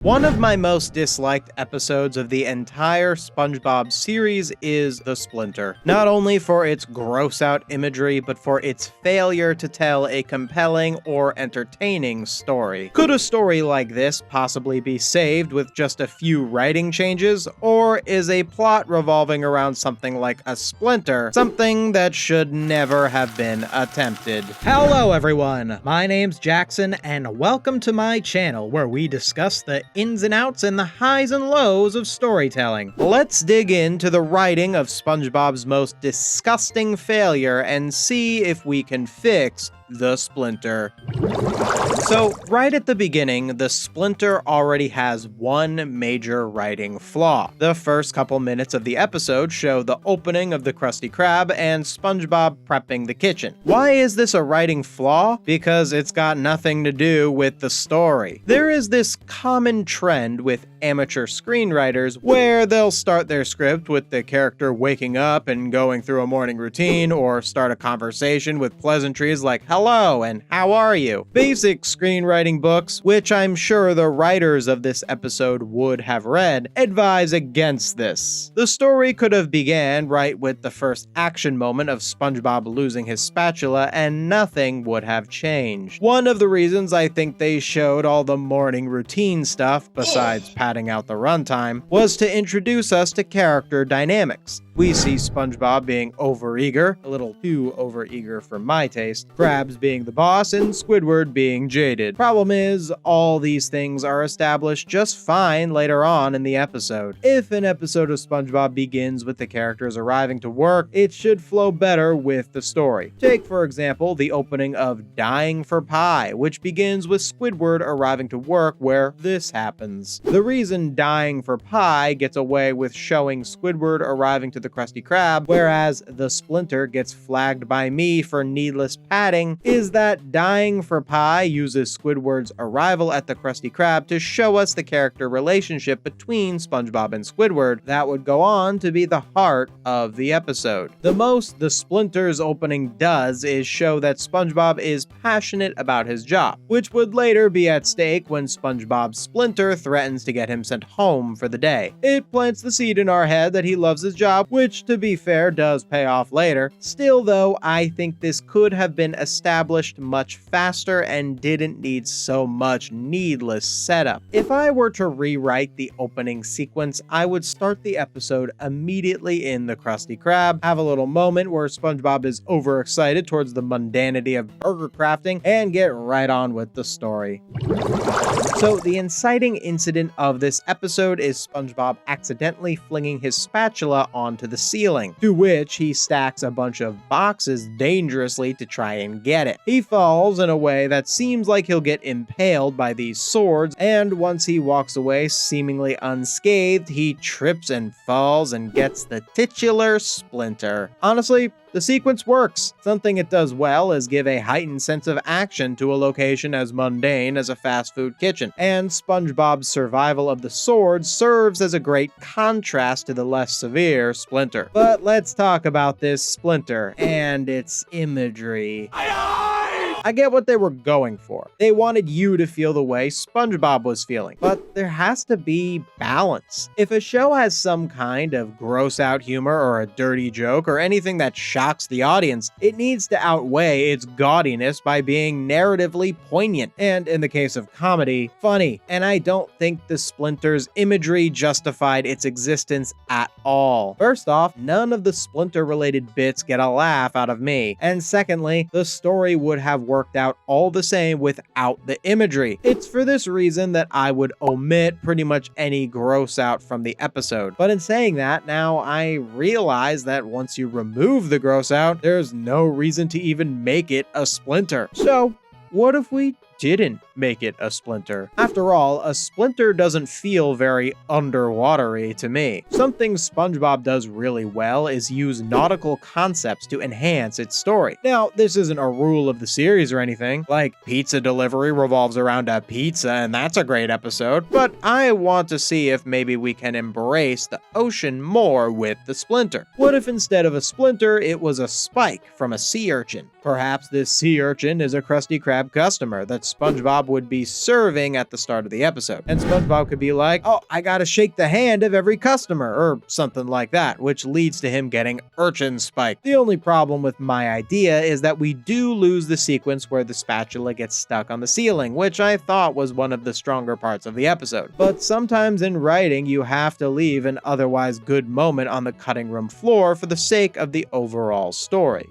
One of my most disliked episodes of the entire SpongeBob series is the Splinter. Not only for its gross-out imagery, but for its failure to tell a compelling or entertaining story. Could a story like this possibly be saved with just a few writing changes, or is a plot revolving around something like a Splinter something that should never have been attempted? Hello everyone, my name's Jackson, and welcome to my channel where we discuss the ins and outs and the highs and lows of storytelling. Let's dig into the writing of SpongeBob's most disgusting failure and see if we can fix the Splinter. So, right at the beginning, the Splinter already has one major writing flaw. The first couple minutes of the episode show the opening of the Krusty Krab and SpongeBob prepping the kitchen. Why is this a writing flaw? Because it's got nothing to do with the story. There is this common trend with amateur screenwriters where they'll start their script with the character waking up and going through a morning routine, or start a conversation with pleasantries like hello and how are you. Basic screenwriting books, which I'm sure the writers of this episode would have read, advise against this. The story could have began right with the first action moment of SpongeBob losing his spatula and nothing would have changed. One of the reasons I think they showed all the morning routine stuff, besides padding out the runtime, was to introduce us to character dynamics. We see SpongeBob being overeager, a little too overeager for my taste, Krabs being the boss, and Squidward being jaded. Problem is, all these things are established just fine later on in the episode. If an episode of SpongeBob begins with the characters arriving to work, it should flow better with the story. Take, for example, the opening of Dying for Pie, which begins with Squidward arriving to work where this happens. The reason Dying for Pie gets away with showing Squidward arriving to the Krusty Krab, whereas the Splinter gets flagged by me for needless padding, is that Dying for Pie uses Squidward's arrival at the Krusty Krab to show us the character relationship between SpongeBob and Squidward that would go on to be the heart of the episode. The most the Splinter's opening does is show that SpongeBob is passionate about his job, which would later be at stake when SpongeBob's Splinter threatens to get him sent home for the day. It plants the seed in our head that he loves his job, which, to be fair, does pay off later. Still though, I think this could have been established much faster and didn't need so much needless setup. If I were to rewrite the opening sequence, I would start the episode immediately in the Krusty Krab, have a little moment where SpongeBob is overexcited towards the mundanity of burger crafting, and get right on with the story. So the inciting incident of this episode is SpongeBob accidentally flinging his spatula onto the ceiling, to which he stacks a bunch of boxes dangerously to try and get it. He falls in a way that seems like he'll get impaled by these swords, and once he walks away seemingly unscathed, he trips and falls and gets the titular Splinter. Honestly, the sequence works. Something it does well is give a heightened sense of action to a location as mundane as a fast food kitchen, and SpongeBob's survival of the sword serves as a great contrast to the less severe Splinter. But let's talk about this Splinter and its imagery. I get what they were going for. They wanted you to feel the way SpongeBob was feeling, but there has to be balance. If a show has some kind of gross-out humor or a dirty joke or anything that shocks the audience, it needs to outweigh its gaudiness by being narratively poignant, and in the case of comedy, funny. And I don't think the Splinter's imagery justified its existence at all. First off, none of the Splinter-related bits get a laugh out of me, and secondly, the story would have worked out all the same without the imagery. It's for this reason that I would omit pretty much any gross out from the episode. But in saying that, now I realize that once you remove the gross out, there's no reason to even make it a Splinter. So, what if we didn't make it a Splinter? After all, a Splinter doesn't feel very underwatery to me. Something SpongeBob does really well is use nautical concepts to enhance its story. Now, this isn't a rule of the series or anything, like pizza delivery revolves around a pizza and that's a great episode, but I want to see if maybe we can embrace the ocean more with the Splinter. What if instead of a Splinter, it was a spike from a sea urchin? Perhaps this sea urchin is a Krusty Krab customer that's SpongeBob would be serving at the start of the episode. And SpongeBob could be like, oh, I gotta shake the hand of every customer, or something like that, which leads to him getting urchin spike. The only problem with my idea is that we do lose the sequence where the spatula gets stuck on the ceiling, which I thought was one of the stronger parts of the episode. But sometimes in writing, you have to leave an otherwise good moment on the cutting room floor for the sake of the overall story.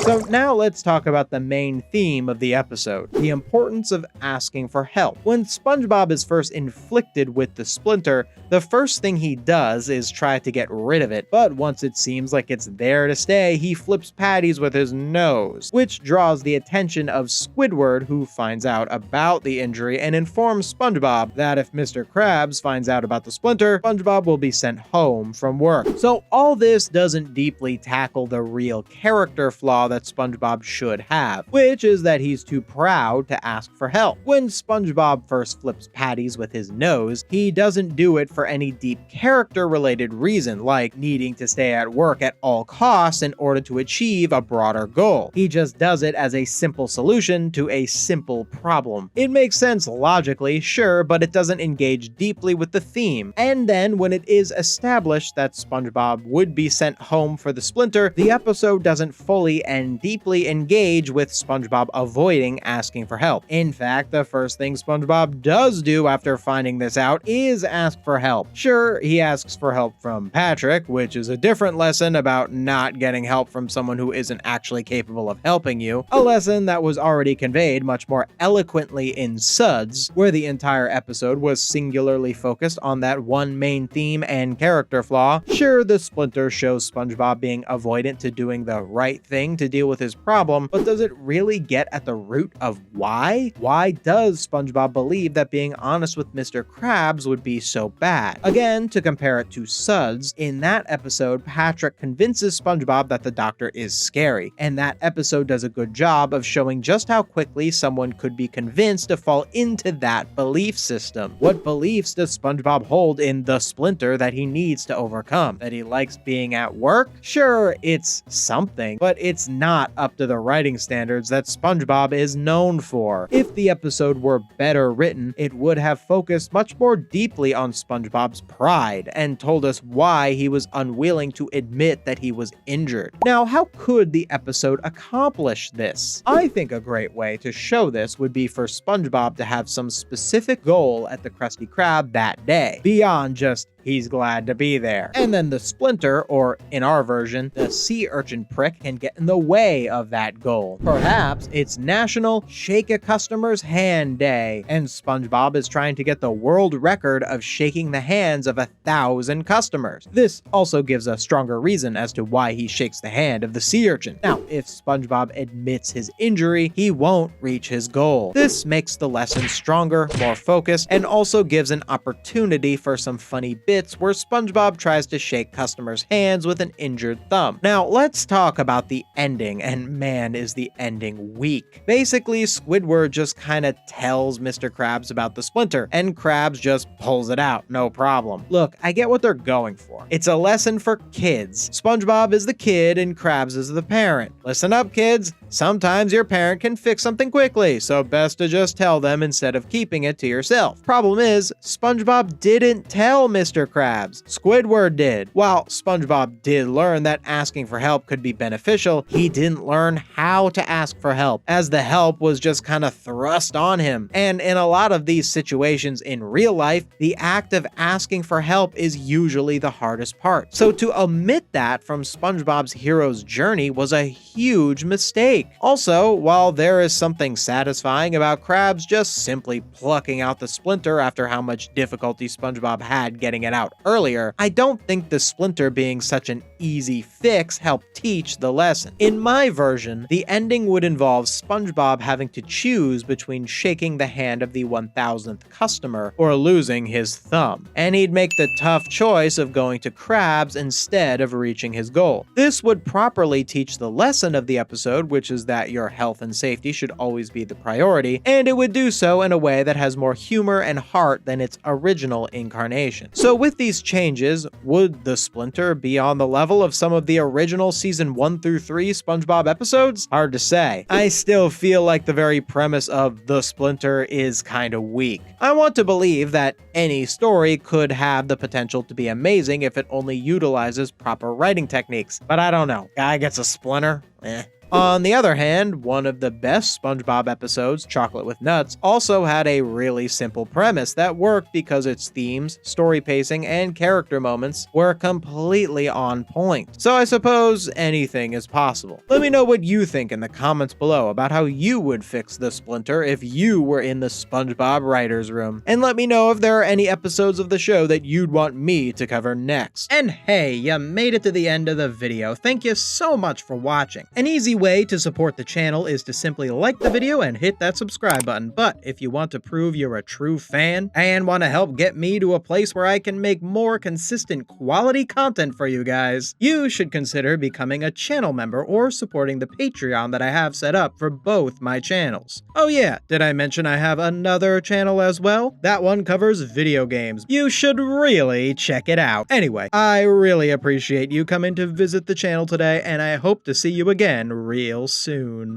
So now let's talk about the main theme of the episode, the importance of asking for help. When SpongeBob is first inflicted with the Splinter, the first thing he does is try to get rid of it, but once it seems like it's there to stay, he flips patties with his nose, which draws the attention of Squidward, who finds out about the injury and informs SpongeBob that if Mr. Krabs finds out about the Splinter, SpongeBob will be sent home from work. So all this doesn't deeply tackle the real character flaw that SpongeBob should have, which is that he's too proud to ask for help. When SpongeBob first flips patties with his nose, he doesn't do it for any deep character-related reason, like needing to stay at work at all costs in order to achieve a broader goal. He just does it as a simple solution to a simple problem. It makes sense logically, sure, but it doesn't engage deeply with the theme. And then when it is established that SpongeBob would be sent home for the Splinter, the episode doesn't fully and deeply engage with SpongeBob avoiding asking for help. In fact, the first thing SpongeBob does do after finding this out is ask for help. Sure, he asks for help from Patrick, which is a different lesson about not getting help from someone who isn't actually capable of helping you, a lesson that was already conveyed much more eloquently in Suds, where the entire episode was singularly focused on that one main theme and character flaw. Sure, the Splinter shows SpongeBob being avoidant to doing the right thing to deal with his problem, but does it really get at the root of why? Why does SpongeBob believe that being honest with Mr. Krabs would be so bad? Again, to compare it to Suds, in that episode, Patrick convinces SpongeBob that the doctor is scary, and that episode does a good job of showing just how quickly someone could be convinced to fall into that belief system. What beliefs does SpongeBob hold in the Splinter that he needs to overcome? That he likes being at work? Sure, it's something, but it's not up to the writing standards that SpongeBob is known for. If the episode were better written, it would have focused much more deeply on SpongeBob's pride and told us why he was unwilling to admit that he was injured. Now, how could the episode accomplish this? I think a great way to show this would be for SpongeBob to have some specific goal at the Krusty Krab that day, beyond just he's glad to be there. And then the Splinter, or in our version, the sea urchin prick, can get in the way of that goal. Perhaps it's National Shake a Customer's Hand Day, and SpongeBob is trying to get the world record of shaking the hands of 1,000 customers. This also gives a stronger reason as to why he shakes the hand of the sea urchin. Now, if SpongeBob admits his injury, he won't reach his goal. This makes the lesson stronger, more focused, and also gives an opportunity for some funny bits where SpongeBob tries to shake customers' hands with an injured thumb. Now, let's talk about the ending, and man, is the ending weak. Basically, Squidward just kinda tells Mr. Krabs about the Splinter, and Krabs just pulls it out, no problem. Look, I get what they're going for. It's a lesson for kids. SpongeBob is the kid and Krabs is the parent. Listen up, kids. Sometimes your parent can fix something quickly, so best to just tell them instead of keeping it to yourself. Problem is, SpongeBob didn't tell Mr. Krabs. Squidward did. While SpongeBob did learn that asking for help could be beneficial, he didn't learn how to ask for help, as the help was just kind of thrust on him. And in a lot of these situations in real life, the act of asking for help is usually the hardest part. So to omit that from SpongeBob's hero's journey was a huge mistake. Also, while there is something satisfying about Krabs just simply plucking out the Splinter after how much difficulty SpongeBob had getting it out earlier, I don't think the Splinter being such an easy fix helped teach the lesson. In my version, the ending would involve SpongeBob having to choose between shaking the hand of the 1,000th customer or losing his thumb, and he'd make the tough choice of going to Krabs instead of reaching his goal. This would properly teach the lesson of the episode, which is that your health and safety should always be the priority, and it would do so in a way that has more humor and heart than its original incarnation. So with these changes, would the Splinter be on the level of some of the original season 1 through 3 SpongeBob episodes? Hard to say. I still feel like the very premise of The Splinter is kinda weak. I want to believe that any story could have the potential to be amazing if it only utilizes proper writing techniques, but I don't know. Guy gets a splinter? Eh. On the other hand, one of the best SpongeBob episodes, Chocolate with Nuts, also had a really simple premise that worked because its themes, story pacing, and character moments were completely on point. So I suppose anything is possible. Let me know what you think in the comments below about how you would fix the Splinter if you were in the SpongeBob writer's room. And let me know if there are any episodes of the show that you'd want me to cover next. And hey, you made it to the end of the video. Thank you so much for watching. An easy way to support the channel is to simply like the video and hit that subscribe button. But if you want to prove you're a true fan and want to help get me to a place where I can make more consistent quality content for you guys, you should consider becoming a channel member or supporting the Patreon that I have set up for both my channels. Oh yeah, did I mention I have another channel as well? That one covers video games. You should really check it out. Anyway, I really appreciate you coming to visit the channel today, and I hope to see you again real soon.